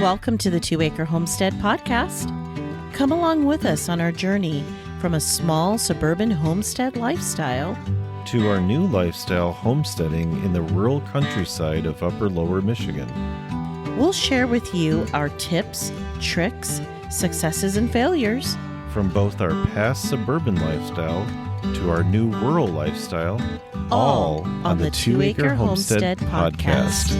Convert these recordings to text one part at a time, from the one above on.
Welcome to the 2 Acre Homestead Podcast. Come along with us on our journey from a small suburban homestead lifestyle to our new lifestyle homesteading in the rural countryside of Upper Lower Michigan. We'll share with you our tips, tricks, successes, and failures. From both our past suburban lifestyle to our new rural lifestyle, all on the 2 Acre Homestead Podcast.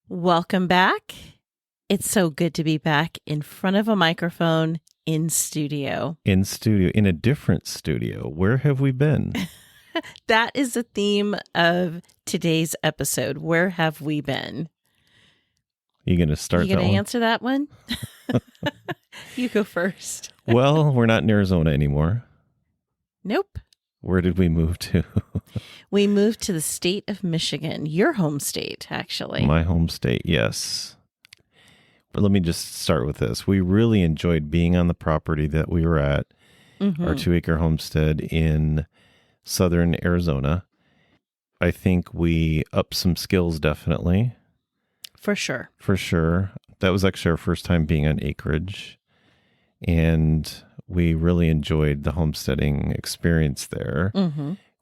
Welcome back. It's so good to be back in front of a microphone in studio. In a different studio. Where have we been? That is the theme of today's episode. Where have we been? You going to start that one? You going to answer that one? You go first. Well, we're not in Arizona anymore. Nope. Where did we move to? We moved to the state of Michigan, your home state, actually. My home state, yes. But let me just start with this. We really enjoyed being on the property that we were at, our 2 Acre homestead in southern Arizona. I think we upped some skills, definitely. For sure. For sure. That was actually our first time being on acreage. And we really enjoyed the homesteading experience there.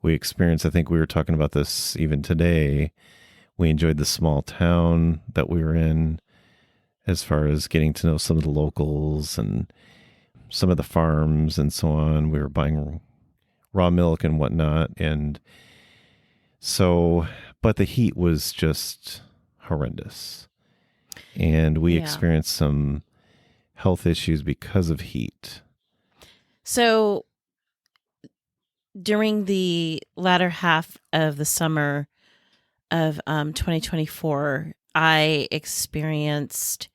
We experienced, I think we were talking about this even today, we enjoyed the small town that we were in as far as getting to know some of the locals and some of the farms and so on. We were buying raw milk and whatnot. And so, but the heat was just horrendous. And we experienced some health issues because of heat. So during the latter half of the summer of 2024, I experienced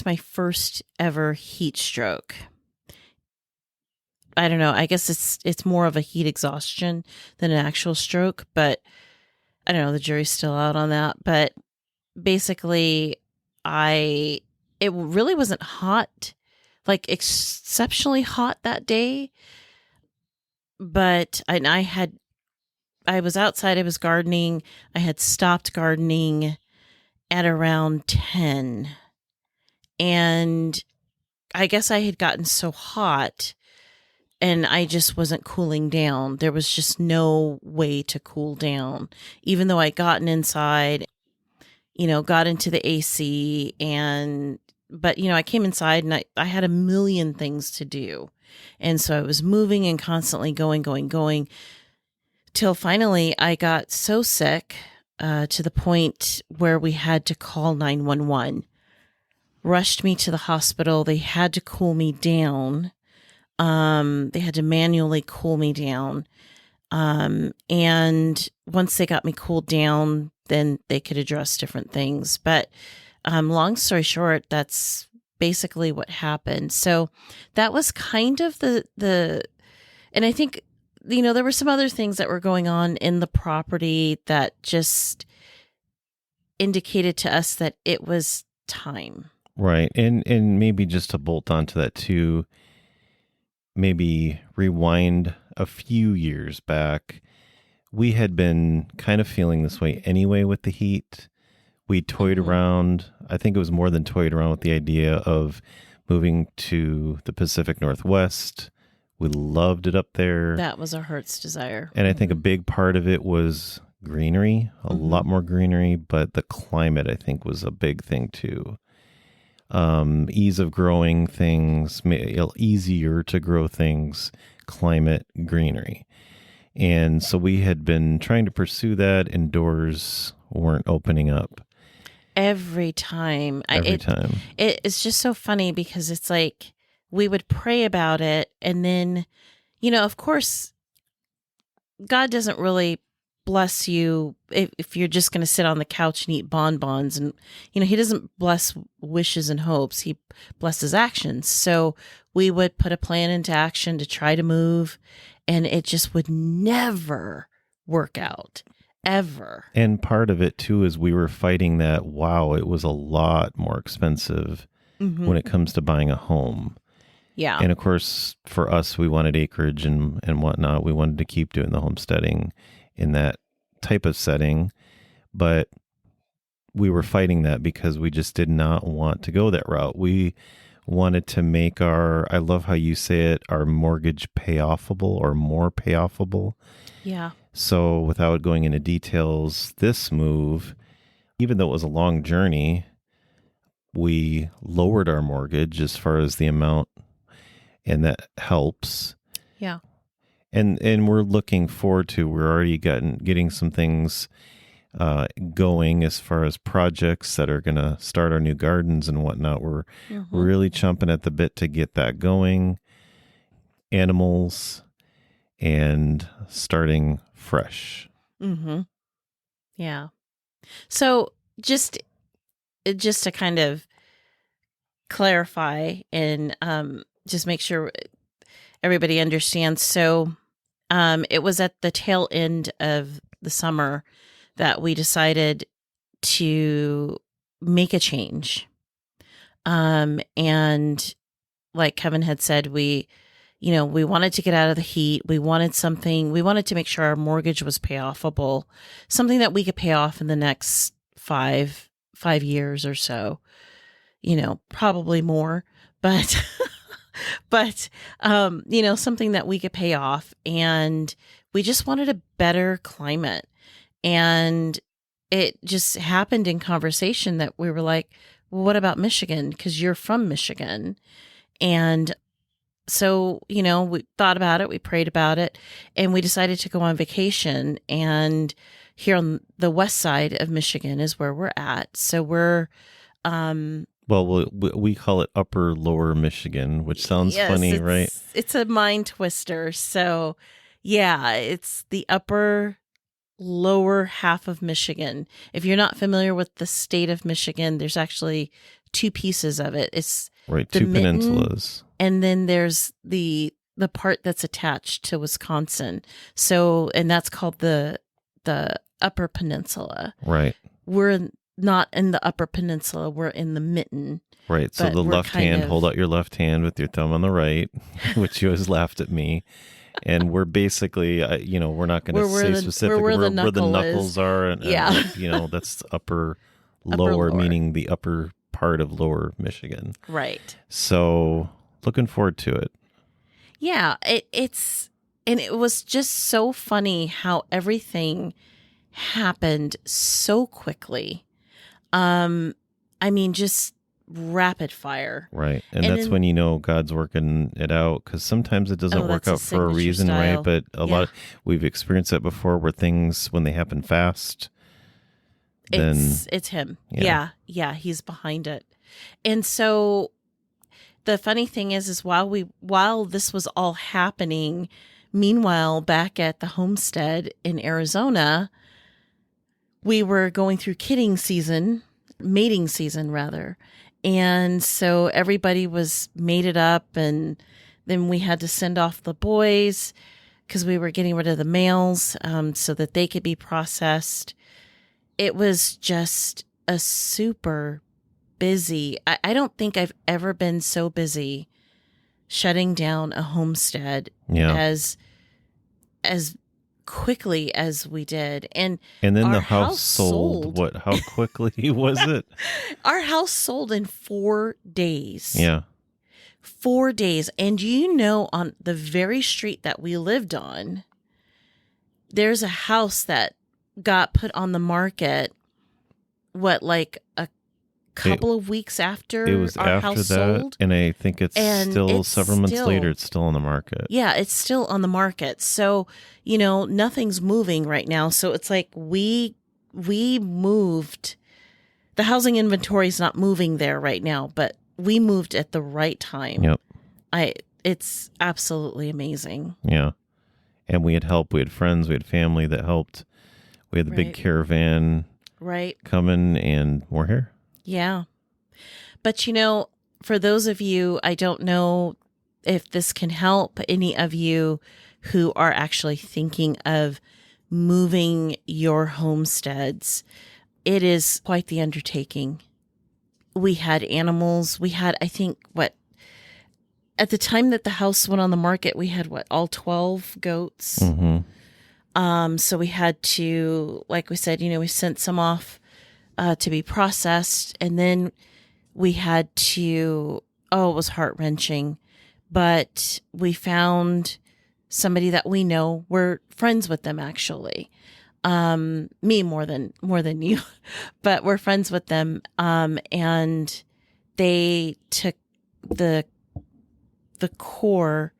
my first ever heat stroke. I don't know. I guess it's more of a heat exhaustion than an actual stroke, but I don't know. The jury's still out on that. But basically, it really wasn't hot, like exceptionally hot that day. But I was outside, I was gardening. I had stopped gardening at around 10. And I guess I had gotten so hot and I just wasn't cooling down. There was just no way to cool down. Even though I'd gotten inside, got into the AC but I came inside and I had a million things to do. And so I was moving and constantly going, till finally I got so sick to the point where we had to call 911. Rushed me to the hospital. They had to cool me down. They had to manually cool me down. And once they got me cooled down, then they could address different things. But long story short, that's basically what happened. So that was kind of and I think, there were some other things that were going on in the property that just indicated to us that it was time. Right. And maybe just to bolt onto that too, maybe rewind a few years back, we had been kind of feeling this way anyway with the heat. We toyed around, I think it was more than toyed around with the idea of moving to the Pacific Northwest. We loved it up there. That was our heart's desire. And I think a big part of it was greenery, a lot more greenery, but the climate, I think, was a big thing too. Ease of growing things, easier to grow things, climate, greenery. And so we had been trying to pursue that, and doors weren't opening up. Every time. It's just so funny because it's like we would pray about it. And then, of course, God doesn't really bless you if you're just going to sit on the couch and eat bonbons. And, he doesn't bless wishes and hopes. He blesses actions. So we would put a plan into action to try to move. And it just would never work out. Ever. And part of it too is we were fighting that, it was a lot more expensive when it comes to buying a home. Yeah. And of course, for us, we wanted acreage and whatnot. We wanted to keep doing the homesteading in that type of setting, but we were fighting that because we just did not want to go that route. We wanted to make I love how you say it, our mortgage payoffable or more payoffable. Yeah. So without going into details, this move, even though it was a long journey, we lowered our mortgage as far as the amount, and that helps. Yeah. And we're looking forward to, we're already getting some things going as far as projects that are going to start our new gardens and whatnot. We're really chomping at the bit to get that going. Animals and starting fresh. Mm-hmm. Yeah. So just to kind of clarify and just make sure everybody understands. So it was at the tail end of the summer that we decided to make a change. And like Kevin had said, we wanted to get out of the heat. We wanted to make sure our mortgage was payoffable, something that we could pay off in the next five years or so, probably more, but, something that we could pay off. And we just wanted a better climate. And it just happened in conversation that we were like, well, what about Michigan? Because you're from Michigan. And so, we thought about it, we prayed about it, and we decided to go on vacation. And here on the west side of Michigan is where we're at. So we're, well, we call it Upper Lower Michigan, which sounds funny, right? It's a mind twister. So yeah, it's the upper lower half of Michigan. If you're not familiar with the state of Michigan, there's actually two pieces of it. It's right, the two mitten, peninsulas. and then there's the part that's attached to Wisconsin. So, and that's called the Upper Peninsula. Right. We're not in the Upper Peninsula. We're in the mitten. Right. So the left hand, hold out your left hand with your thumb on the right, which you always laughed at me. And we're basically, we're not going to say specifically where the knuckles are. And, that's upper lower, meaning the upper part of lower Michigan. Right. So looking forward to it. Yeah. It was just so funny how everything happened so quickly. Just rapid fire. Right. And that's when God's working it out, because sometimes it doesn't work out for a reason, style. Right? But a lot we've experienced that before, where things, when they happen fast, then it's him. Yeah, he's behind it. And so the funny thing is while this was all happening, meanwhile, back at the homestead in Arizona, we were going through mating season rather. And so everybody was mated up, and then we had to send off the boys because we were getting rid of the males so that they could be processed. It was just a super busy. I don't think I've ever been so busy shutting down a homestead as quickly as we did. And then the house sold. How quickly was it? Our house sold in 4 days. Yeah. 4 days. And on the very street that we lived on, there's a house that got put on the market, like a couple of weeks after it was our after house that, sold. And I think it's still several months later, it's still on the market. Yeah, it's still on the market. So, nothing's moving right now. So it's like we moved. The housing inventory is not moving there right now, but we moved at the right time. Yep. It's absolutely amazing. Yeah. And we had help. We had friends. We had family that helped. We had the big caravan coming, and we're here. Yeah. But, for those of you, I don't know if this can help any of you who are actually thinking of moving your homesteads. It is quite the undertaking. We had animals. We had, I think, at the time that the house went on the market, we had all 12 goats. So we had to, like we said, we sent some off to be processed, and then we had to, it was heart-wrenching, but we found somebody that we know. We're friends with them, actually. Me more than you, but we're friends with them. And they took the core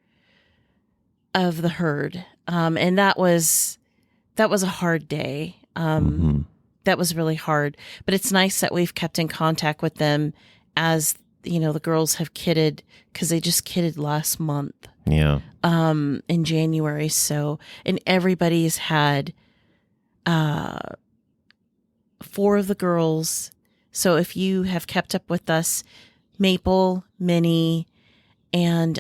of the herd. And that was a hard day. That was really hard, but it's nice that we've kept in contact with them as, the girls have kidded, because they just kidded last month. Yeah. In January. So, and everybody's had 4 of the girls. So if you have kept up with us, Maple, Minnie, and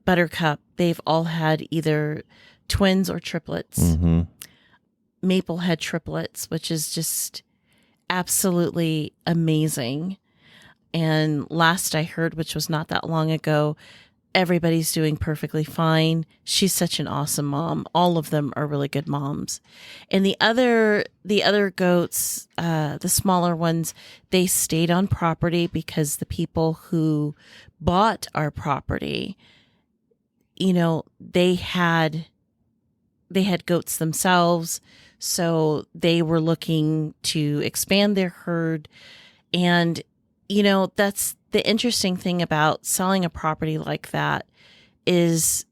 Buttercup, they've all had either twins or triplets. Maple had triplets, which is just absolutely amazing. And last I heard, which was not that long ago, everybody's doing perfectly fine. She's such an awesome mom. All of them are really good moms. And the other goats, the smaller ones, they stayed on property because the people who bought our property, they had goats themselves. So they were looking to expand their herd. And, that's the interesting thing about selling a property like that is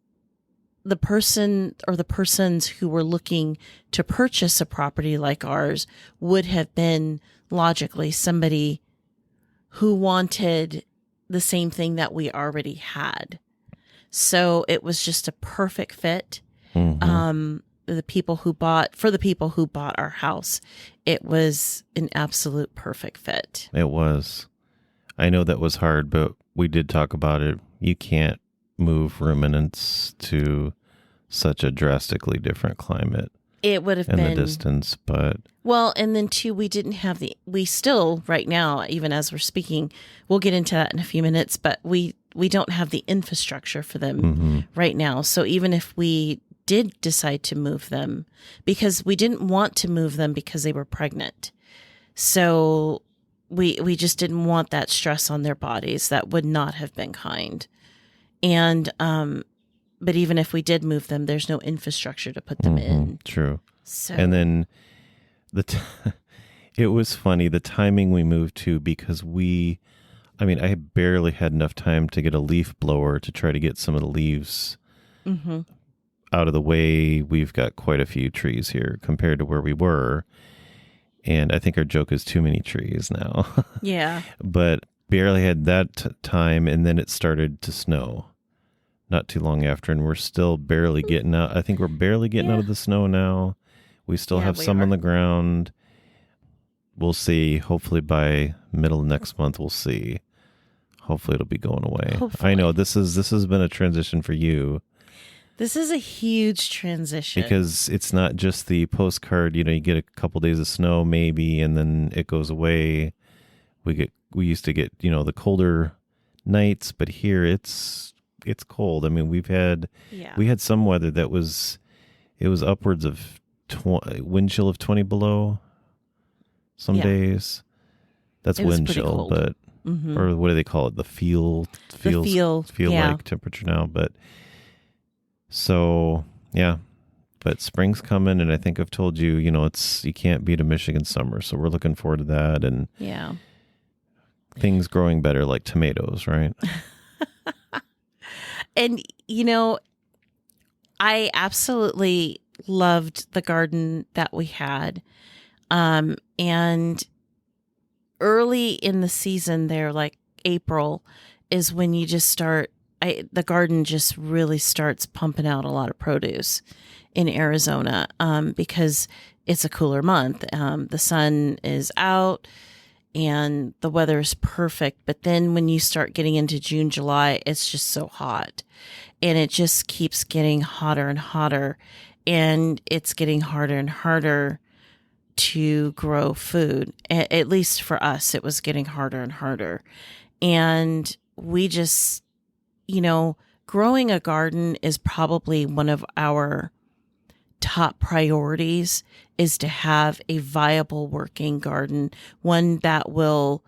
the person or the persons who were looking to purchase a property like ours would have been logically somebody who wanted the same thing that we already had. So it was just a perfect fit. The people who bought our house, it was an absolute perfect fit. It was. I know that was hard, but we did talk about it. You can't move ruminants to such a drastically different climate. It would have been the distance, but and then too, we still right now, even as we're speaking, we'll get into that in a few minutes, but we don't have the infrastructure for them right now. So even if we did decide to move them, because we didn't want to move them because they were pregnant. So we just didn't want that stress on their bodies. That would not have been kind. And, but even if we did move them, there's no infrastructure to put them in. True. So, and then it was funny, the timing we moved to, because I barely had enough time to get a leaf blower to try to get some of the leaves out of the way. We've got quite a few trees here compared to where we were. And I think our joke is too many trees now. Yeah. But barely had that time, and then it started to snow not too long after, and we're still barely getting out. I think we're barely getting out of the snow now. We still have some on the ground. We'll see. Hopefully by middle of next month, we'll see. Hopefully it'll be going away. Hopefully. I know this has been a transition for you. This is a huge transition. Because it's not just the postcard, you get a couple days of snow maybe, and then it goes away. We used to get, the colder nights, but here it's cold. I mean, we had some weather that was upwards of wind chill of 20 below some days. That's wind chill, but or what do they call it? The feel like temperature now, but so, yeah, but spring's coming, and I think I've told you, you can't beat a Michigan summer, so we're looking forward to that, and things growing better like tomatoes, right? And, I absolutely loved the garden that we had, and early in the season there, like April, is when you just start the garden just really starts pumping out a lot of produce in Arizona because it's a cooler month. The sun is out and the weather is perfect. But then when you start getting into June, July, it's just so hot. And it just keeps getting hotter and hotter. And it's getting harder and harder to grow food. At least for us, it was getting harder and harder. And we just... growing a garden is probably one of our top priorities, is to have a viable working garden, one that will,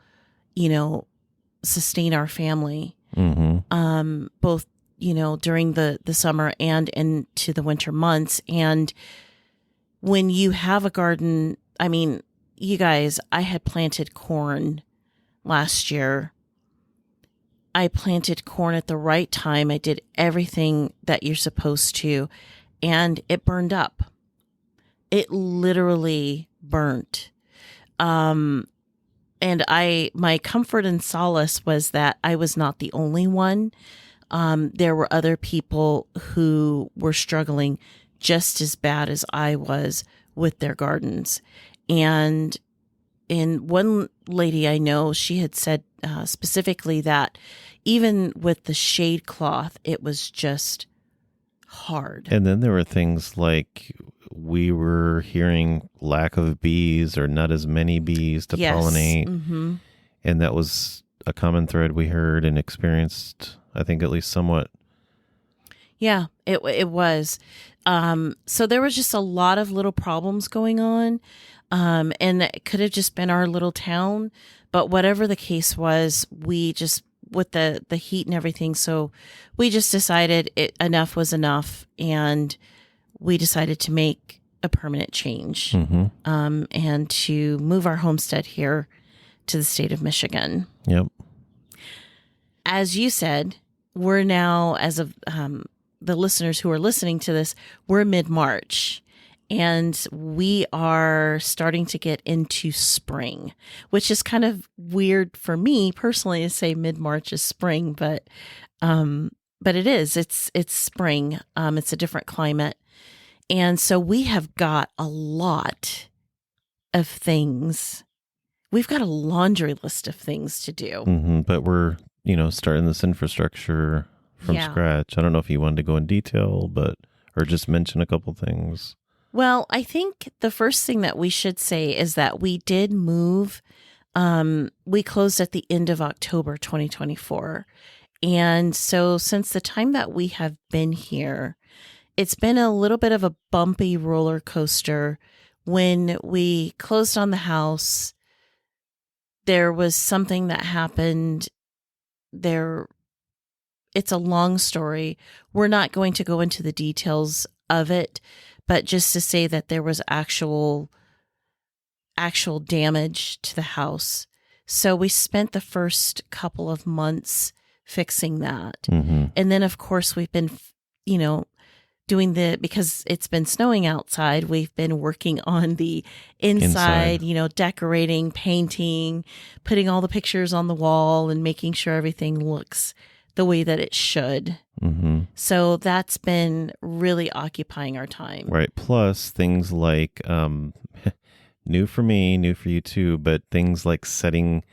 sustain our family, both, during the summer and into the winter months. And when you have a garden, I mean, you guys, I had planted corn last year. I planted corn at the right time. I did everything that you're supposed to, and it burned up. It literally burnt. And my comfort and solace was that I was not the only one. There were other people who were struggling just as bad as I was with their gardens. And one lady I know, she had said specifically that even with the shade cloth, it was just hard. And then there were things like we were hearing lack of bees or not as many bees to pollinate. Mm-hmm. And that was a common thread we heard and experienced, I think, at least somewhat. Yeah, it was. So there was just a lot of little problems going on. And it could have just been our little town, but whatever the case was, we just, with the heat and everything, so we just decided enough was enough, and we decided to make a permanent change, and to move our homestead here to the state of Michigan. Yep. As you said, we're now, as of the listeners who are listening to this, we're mid-March. And we are starting to get into spring, which is kind of weird for me personally to say mid-March is spring, but it is. It's spring. It's a different climate, and so we have got a lot of things. We've got a laundry list of things to do. But we're starting this infrastructure from scratch. I don't know if you wanted to go in detail, or just mention a couple things. Well, I think the first thing that we should say is that we did move. We closed at the end of October 2024. And so since the time that we have been here, it's been a little bit of a bumpy roller coaster. When we closed on the house, there was something that happened there. It's a long story. We're not going to go into the details of it, but just to say that there was actual damage to the house. So we spent the first couple of months fixing that. And then, of course, we've been, doing because it's been snowing outside, we've been working on the inside. Decorating, painting, putting all the pictures on the wall and making sure everything looks the way that it should. So that's been really occupying our time. Right. Plus things like, new for me, new for you too, but things like setting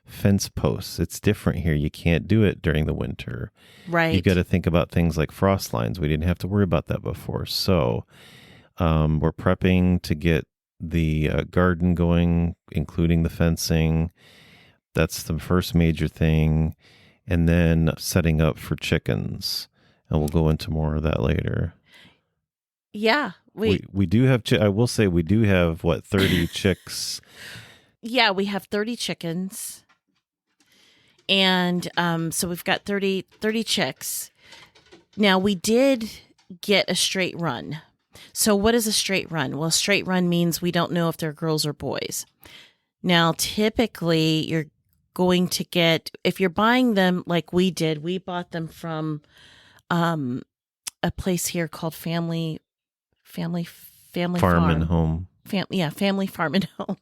fence posts. It's different here. You can't do it during the winter. Right. You got to think about things like frost lines. We didn't have to worry about that before. So we're prepping to get the garden going, including the fencing. That's the first major thing. And then setting up for chickens. And we'll go into more of that later. Yeah. We do have, I will say we do have, 30 chicks? Yeah, we have 30 chickens. And so we've got 30 chicks. Now, we did get a straight run. So what is a straight run? Well, a straight run means we don't know if they're girls or boys. Now, typically, you're going to get, if you're buying them like we did, we bought them from a place here called Family Farm Farm and Home. Family Farm and Home.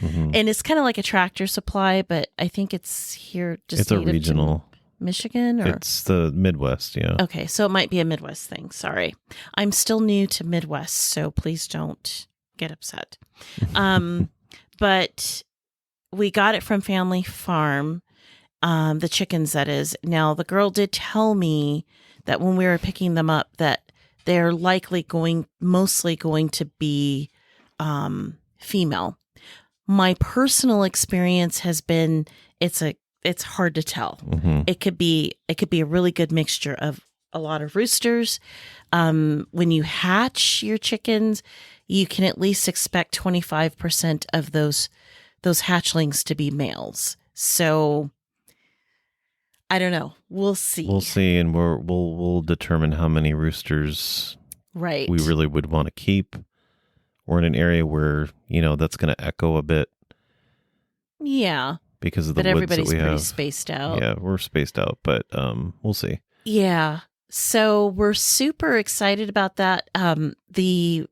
And it's kind of like a Tractor Supply, but I think it's here just it's a regional Michigan, or it's the Midwest. Yeah. Okay, so it might be a Midwest thing. Sorry, I'm still new to Midwest, so please don't get upset. But we got it from Family Farm, the chickens, that is. Now, the girl did tell me that when we were picking them up, that they're mostly going to be female. My personal experience has been it's a it's hard to tell. Mm-hmm. It could be a really good mixture of a lot of roosters. When you hatch your chickens, you can at least expect 25% of those hatchlings to be males. So I don't know. We'll see. We'll see, and we'll determine how many roosters Right. we really would want to keep. We're in an area where, that's going to echo a bit. Yeah. Because of the but woods everybody's that we pretty have. spaced out. Yeah, we're spaced out, but we'll see. Yeah. So we're super excited about that. The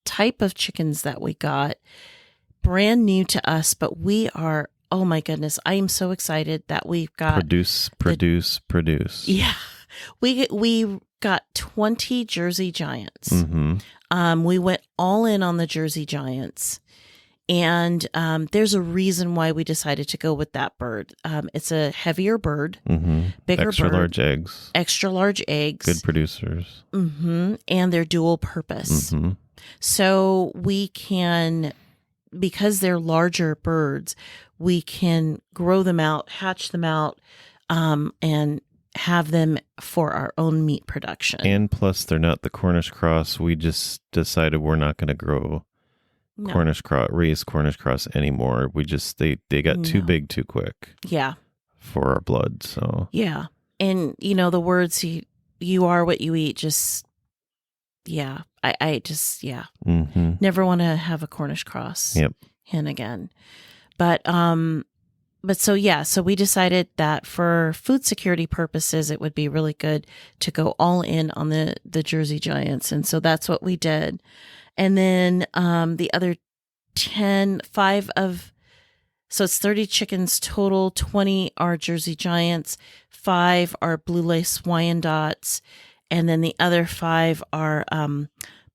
type of chickens that we got, brand new to us, but we are, oh my goodness, I am so excited that we've got produce. Yeah. We got 20 Jersey Giants. Mm-hmm. We went all in on the Jersey Giants. And there's a reason why we decided to go with that bird. It's a heavier bird, mm-hmm. bigger extra bird, extra large eggs, good producers, mm-hmm. and they're dual purpose. Mm-hmm. So we can, because they're larger birds, we can grow them out, hatch them out, and have them for our own meat production. And plus, they're not the Cornish cross. We just decided we're not going to grow. No. Raised Cornish cross anymore. We just they got too big too quick. Yeah. For our blood. So yeah, and the words you are what you eat. Just I just mm-hmm. never want to have a Cornish cross. Yep. Hen again, but so we decided that for food security purposes, it would be really good to go all in on the Jersey Giants, and so that's what we did. And then the other so it's 30 chickens total, 20 are Jersey Giants, 5 are Blue Lace Wyandottes, and then the other 5 are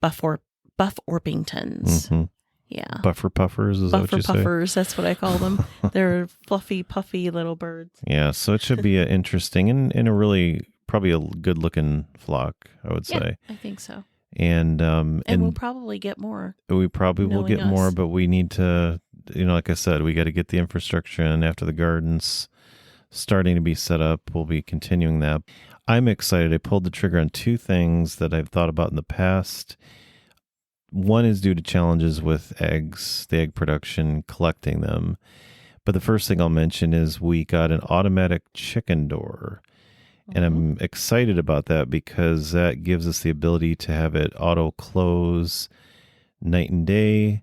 Buff Orpingtons. Mm-hmm. Yeah. Buffer puffers, is that what you say? Buffer puffers, that's what I call them. They're fluffy, puffy little birds. Yeah, so it should be interesting and a really, probably a good-looking flock, I would say. I think so. And we'll probably get more. We probably will get more, but we need to, like I said, we got to get the infrastructure in after the gardens starting to be set up. We'll be continuing that. I'm excited. I pulled the trigger on 2 things that I've thought about in the past. One is due to challenges with eggs, the egg production, collecting them. But the first thing I'll mention is we got an automatic chicken door. And I'm excited about that because that gives us the ability to have it auto close night and day.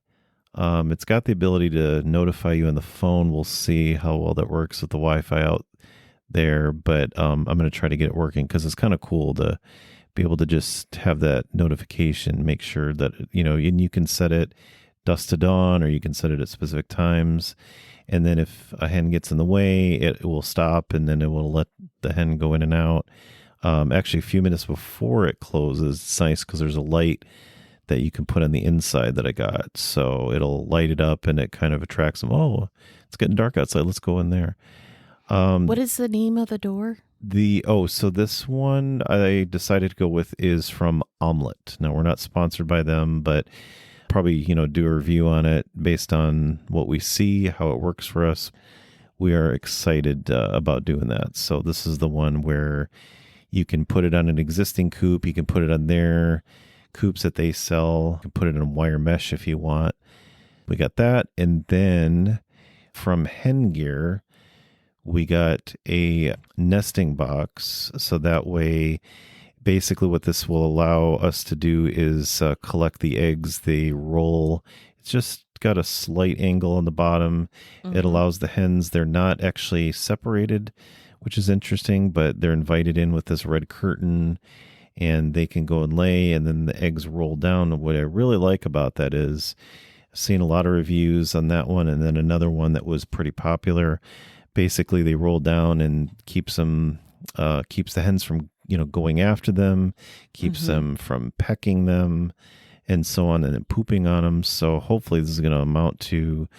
It's got the ability to notify you on the phone. We'll see how well that works with the Wi-Fi out there. But I'm going to try to get it working because it's kind of cool to be able to just have that notification, make sure that, and you can set it dusk to dawn or you can set it at specific times. And then if a hen gets in the way, it will stop and then it will let the hen go in and out. Actually, a few minutes before it closes, it's nice because there's a light that you can put on the inside that I got. So it'll light it up and it kind of attracts them. Oh, it's getting dark outside. Let's go in there. What is the name of the door? So this one I decided to go with is from Omelette. Now, we're not sponsored by them, but probably, do a review on it based on what we see, how it works for us. We are excited about doing that. So this is the one where you can put it on an existing coop. You can put it on their coops that they sell. You can put it in wire mesh if you want. We got that. And then from Hen Gear, we got a nesting box. So that way, basically what this will allow us to do is collect the eggs. They roll. It's just got a slight angle on the bottom. Mm-hmm. It allows the hens, they're not actually separated, which is interesting, but they're invited in with this red curtain and they can go and lay and then the eggs roll down. And what I really like about that is I've seen a lot of reviews on that one and then another one that was pretty popular. Basically, they roll down and keeps the hens from going after them, keeps them from pecking them, and so on, and then pooping on them. So hopefully this is going to amount to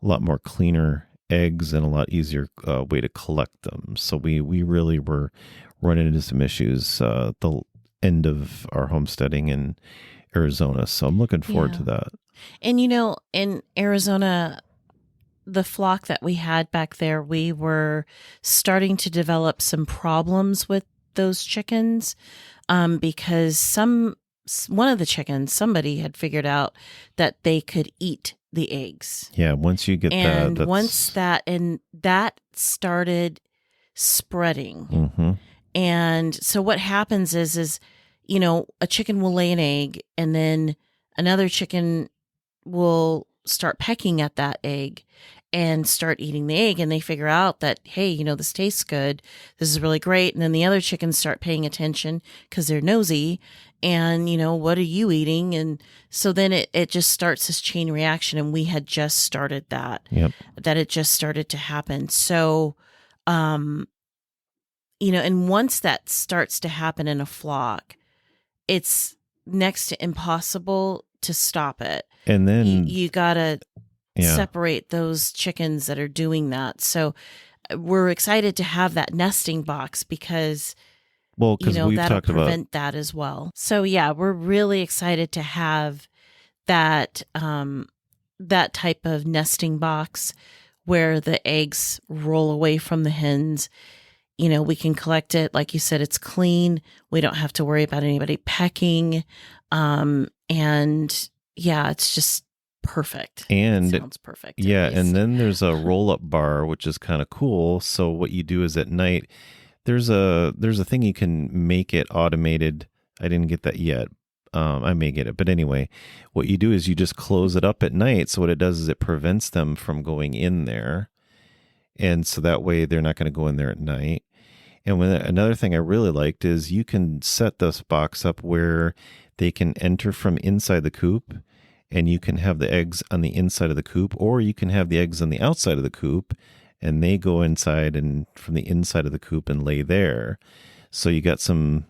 a lot more cleaner eggs and a lot easier way to collect them. So we really were running into some issues the end of our homesteading in Arizona. So I'm looking forward to that. And in Arizona, the flock that we had back there, we were starting to develop some problems with those chickens, because one of the chickens, somebody had figured out that they could eat the eggs. Yeah, once you get And that, once that started spreading. Mm-hmm. And so what happens is, a chicken will lay an egg, and then another chicken will start pecking at that egg and start eating the egg. And they figure out that, hey, this tastes good. This is really great. And then the other chickens start paying attention because they're nosy. And, what are you eating? And so then it just starts this chain reaction. And we had just started that, Yep. that it just started to happen. So, and once that starts to happen in a flock, it's next to impossible to stop it. And then You gotta separate those chickens that are doing that. So we're excited to have that nesting box because we've that'll talked prevent about that as well. So yeah, we're really excited to have that that type of nesting box where the eggs roll away from the hens. We can collect it. Like you said, it's clean. We don't have to worry about anybody pecking. And yeah, it's just perfect. And it sounds perfect. Yeah. And then there's a roll-up bar, which is kind of cool. So what you do is at night, there's a thing you can make it automated. I didn't get that yet. I may get it. But anyway, what you do is you just close it up at night. So what it does is it prevents them from going in there. And so that way they're not going to go in there at night. And another thing I really liked is you can set this box up where they can enter from inside the coop, and you can have the eggs on the inside of the coop, or you can have the eggs on the outside of the coop, and they go inside and from the inside of the coop and lay there. So you got some,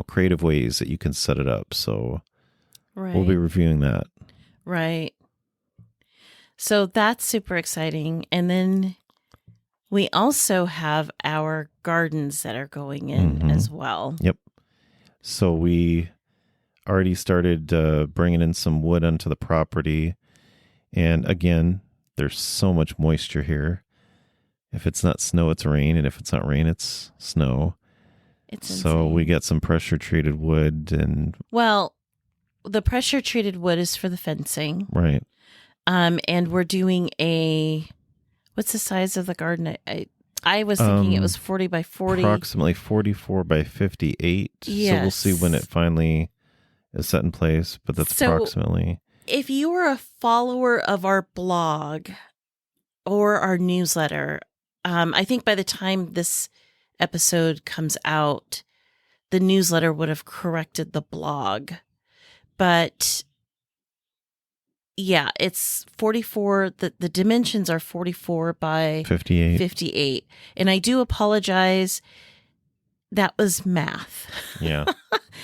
creative ways that you can set it up. So we'll be reviewing that. Right. So that's super exciting. And then we also have our gardens that are going in as well. Yep. So we already started bringing in some wood onto the property. And again, there's so much moisture here. If it's not snow, it's rain. And if it's not rain, it's snow. It's so insane. We got some pressure treated wood. And well, the pressure treated wood is for the fencing. Right. And we're doing what's the size of the garden? I was thinking it was 40 by 40. Approximately 44 by 58. Yes. So we'll see when it finally is set in place, but that's approximately. If you are a follower of our blog or our newsletter, I think by the time this episode comes out, the newsletter would have corrected the blog. But yeah, it's 44. The dimensions are 44 by 58. And I do apologize. That was math. Yeah.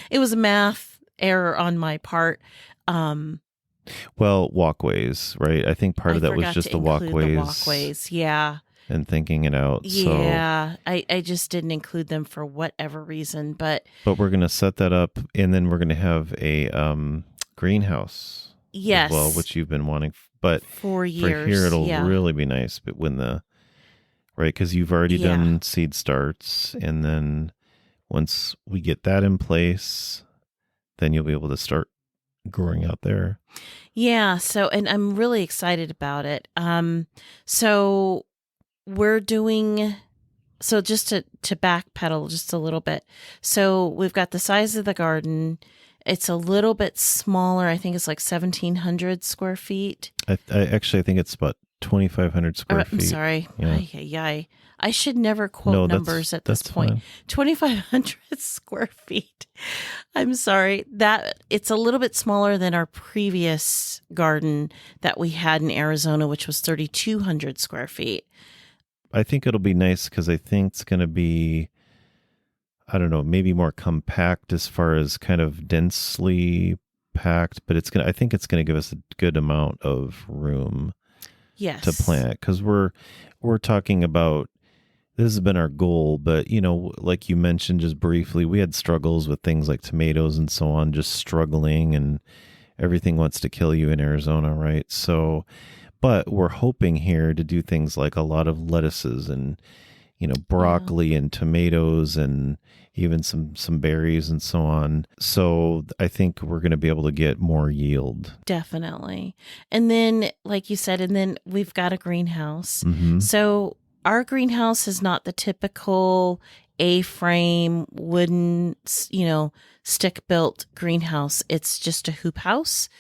It was a math error on my part. Well, walkways, right? I think part of that was just the walkways. Yeah. And thinking it out. Yeah. So. I just didn't include them for whatever reason. But we're going to set that up, and then we're going to have a greenhouse. Yes. Well, which you've been wanting, but for years. For here, it'll really be nice. But when right, because you've already done seed starts, and then once we get that in place, then you'll be able to start growing out there. Yeah. So, and I'm really excited about it. So we're doing. So just to backpedal just a little bit. So we've got the size of the garden. It's a little bit smaller. I think it's like 1,700 square feet. I actually think it's about 2,500 square feet. I'm sorry. Yeah. I should never quote numbers at this point. Fine. 2,500 square feet. I'm sorry. That it's a little bit smaller than our previous garden that we had in Arizona, which was 3,200 square feet. I think it'll be nice because I think it's going to be, I don't know, maybe more compact as far as kind of densely packed, but I think it's going to give us a good amount of room to plant, because we're talking about, this has been our goal, but like you mentioned just briefly, we had struggles with things like tomatoes and so on, just struggling, and everything wants to kill you in Arizona, right? So, But we're hoping here to do things like a lot of lettuces and, broccoli and tomatoes and even some berries and so on. So I think we're going to be able to get more yield. Definitely. And then, like you said, and then we've got a greenhouse. Mm-hmm. So our greenhouse is not the typical A-frame wooden, stick-built greenhouse. It's just a hoop house.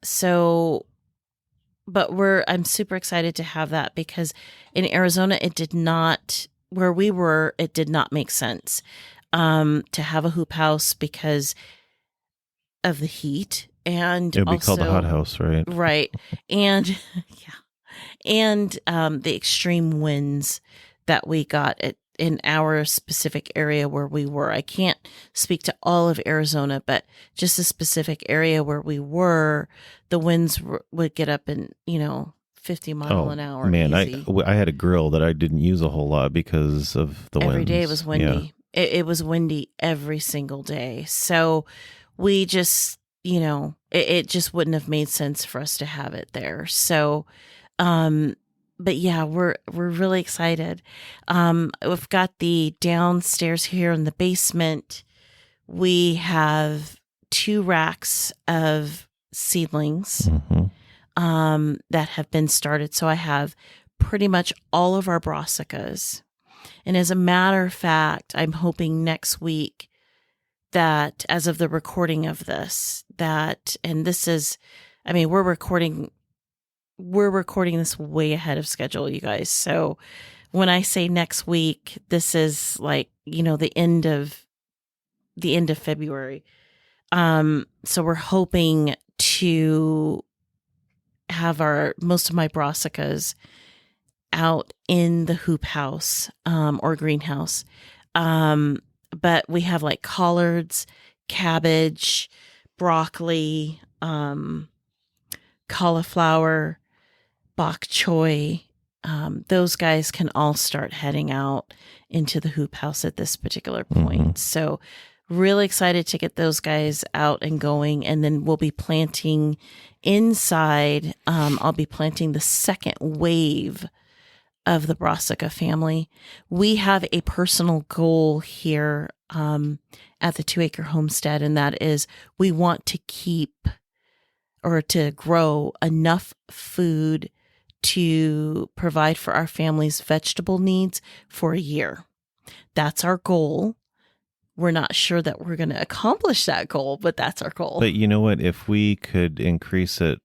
So, but I'm super excited to have that because in Arizona, where we were, it did not make sense to have a hoop house because of the heat. And It would be also, called a hothouse, right? Right. And yeah. And the extreme winds that we got in our specific area where we were. I can't speak to all of Arizona, but just a specific area where we were, the winds would get up in, 50 mile an hour. Man, easy. I had a grill that I didn't use a whole lot because of the winds. Every day was windy. Yeah. It was windy every single day. So we just, it just wouldn't have made sense for us to have it there. So, but yeah, we're really excited. We've got the downstairs here in the basement. We have 2 racks of seedlings that have been started. So I have pretty much all of our brassicas. And as a matter of fact, I'm hoping next week that as of the recording of this, and this is, we're recording this way ahead of schedule, you guys. So when I say next week, this is like, the end of February. So we're hoping to have most of my brassicas out in the hoop house, or greenhouse. But we have like collards, cabbage, broccoli, cauliflower, bok choy. Those guys can all start heading out into the hoop house at this particular point. So really excited to get those guys out and going. And then we'll be planting inside. I'll be planting the second wave of the brassica family. We have a personal goal here at the 2 Acre Homestead, and that is we want to keep or to grow enough food to provide for our family's vegetable needs for a year. That's our goal. We're not sure that we're going to accomplish that goal, but that's our goal. But you know what? If we could increase it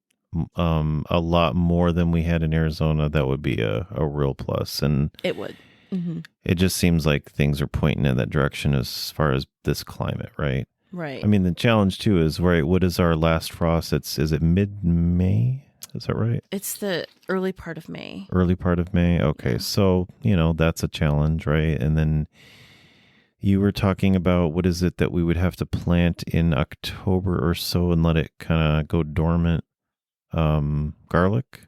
a lot more than we had in Arizona, that would be a real plus. And it would. Mm-hmm. It just seems like things are pointing in that direction as far as this climate, right? Right. The challenge too is, right, what is our last frost? Is it mid-May? Is that right? It's the early part of May. Early part of May. Okay. Yeah. So, that's a challenge, right? And then you were talking about, what is it that we would have to plant in October or so and let it kind of go dormant? Garlic.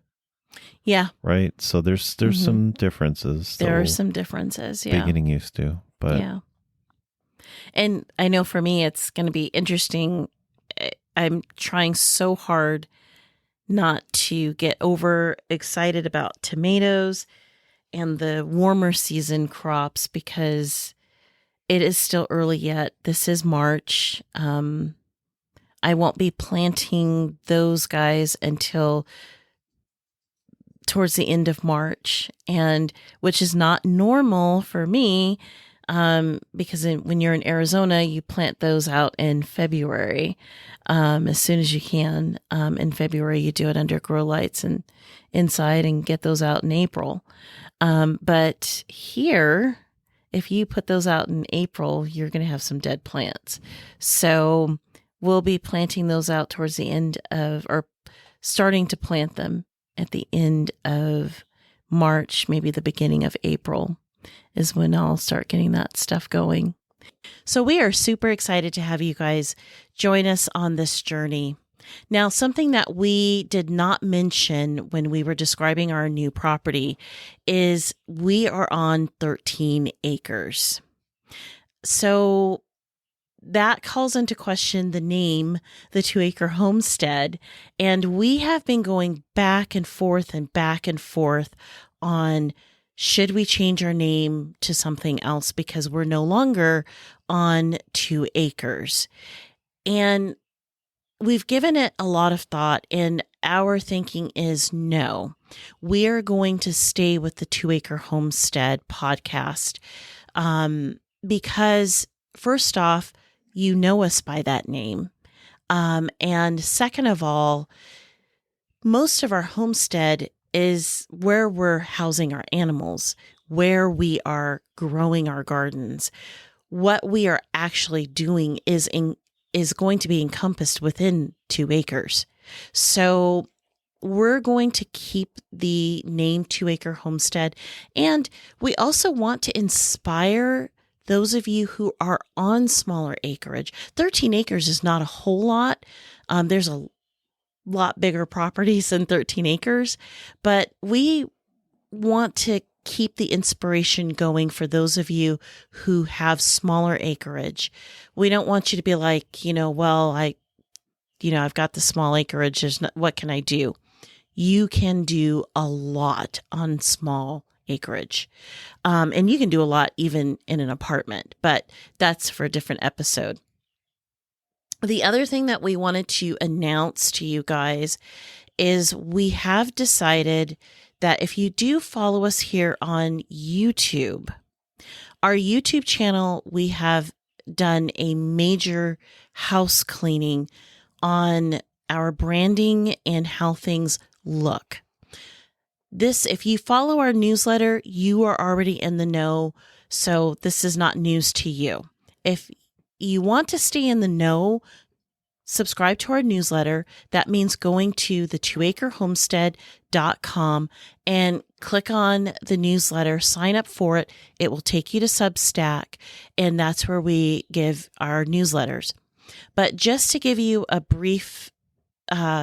Yeah. Right. So there's some differences. There are some differences. Yeah. Be getting used to, but yeah. And I know for me, it's going to be interesting. I'm trying so hard not to get over excited about tomatoes and the warmer season crops because it is still early yet. This is March. I won't be planting those guys until towards the end of March, and which is not normal for me, because when you're in Arizona, you plant those out in February, as soon as you can. In February, you do it under grow lights and inside and get those out in April. But here, if you put those out in April, you're going to have some dead plants. So we'll be planting those out towards the end of, or starting to plant them at the end of March, maybe the beginning of April is when I'll start getting that stuff going. So we are super excited to have you guys join us on this journey. Now, something that we did not mention when we were describing our new property is we are on 13 acres. So that calls into question the name, the 2-Acre Homestead. And we have been going back and forth on should we change our name to something else because we're no longer on 2 acres. And we've given it a lot of thought, and our thinking is no. We are going to stay with the 2-Acre Homestead podcast because, first off, you know us by that name. And second of all, most of our homestead is where we're housing our animals, where we are growing our gardens. What we are actually doing is going to be encompassed within 2 acres. So we're going to keep the name 2-Acre Homestead. And we also want to inspire those of you who are on smaller acreage. 13 acres is not a whole lot. There's a lot bigger properties than 13 acres, but we want to keep the inspiration going for those of you who have smaller acreage. We don't want you to be like, well, I've got the small acreage. What can I do? You can do a lot on small acreage. And you can do a lot even in an apartment, but that's for a different episode. The other thing that we wanted to announce to you guys is we have decided that if you do follow us here on YouTube, our YouTube channel, we have done a major house cleaning on our branding and how things look. If you follow our newsletter, you are already in the know, so this is not news to you. If you want to stay in the know, subscribe to our newsletter. That means going to the 2acrehomestead.com and click on the newsletter, sign up for it. It will take you to Substack, and that's where we give our newsletters. But just to give you a brief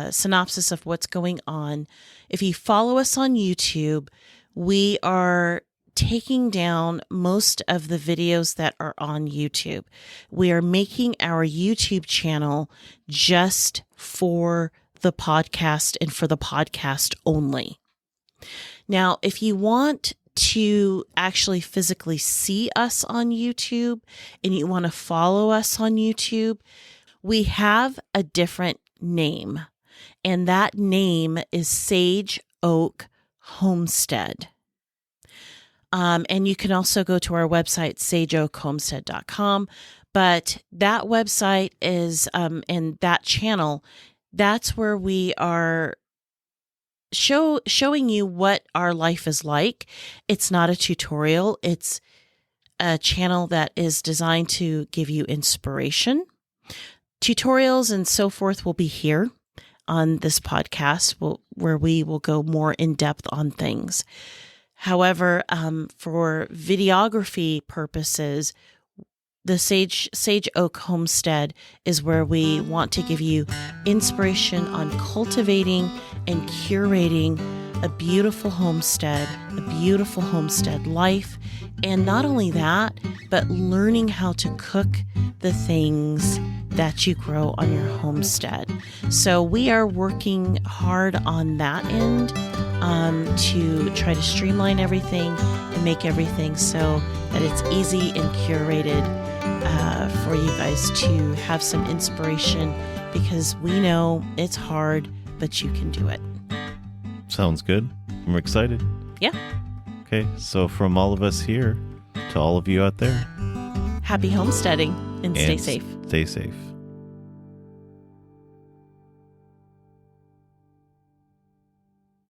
synopsis of what's going on, if you follow us on YouTube, we are taking down most of the videos that are on YouTube. We are making our YouTube channel just for the podcast and for the podcast only. Now, if you want to actually physically see us on YouTube and you want to follow us on YouTube, we have a different name, and that name is Sage Oak Homestead. And you can also go to our website, sageoakhomestead.com. But that website is, and that channel, that's where we are showing you what our life is like. It's not a tutorial. It's a channel that is designed to give you inspiration. Tutorials and so forth will be here on this podcast, where we will go more in depth on things. However, for videography purposes, the Sage Oak Homestead is where we want to give you inspiration on cultivating and curating a beautiful homestead life. And not only that, but learning how to cook the things that you grow on your homestead. So we are working hard on that end to try to streamline everything and make everything so that it's easy and curated for you guys to have some inspiration, because we know it's hard, but you can do it. Sounds good. I'm excited. Yeah. Okay, so from all of us here to all of you out there, happy homesteading and stay safe. Stay safe.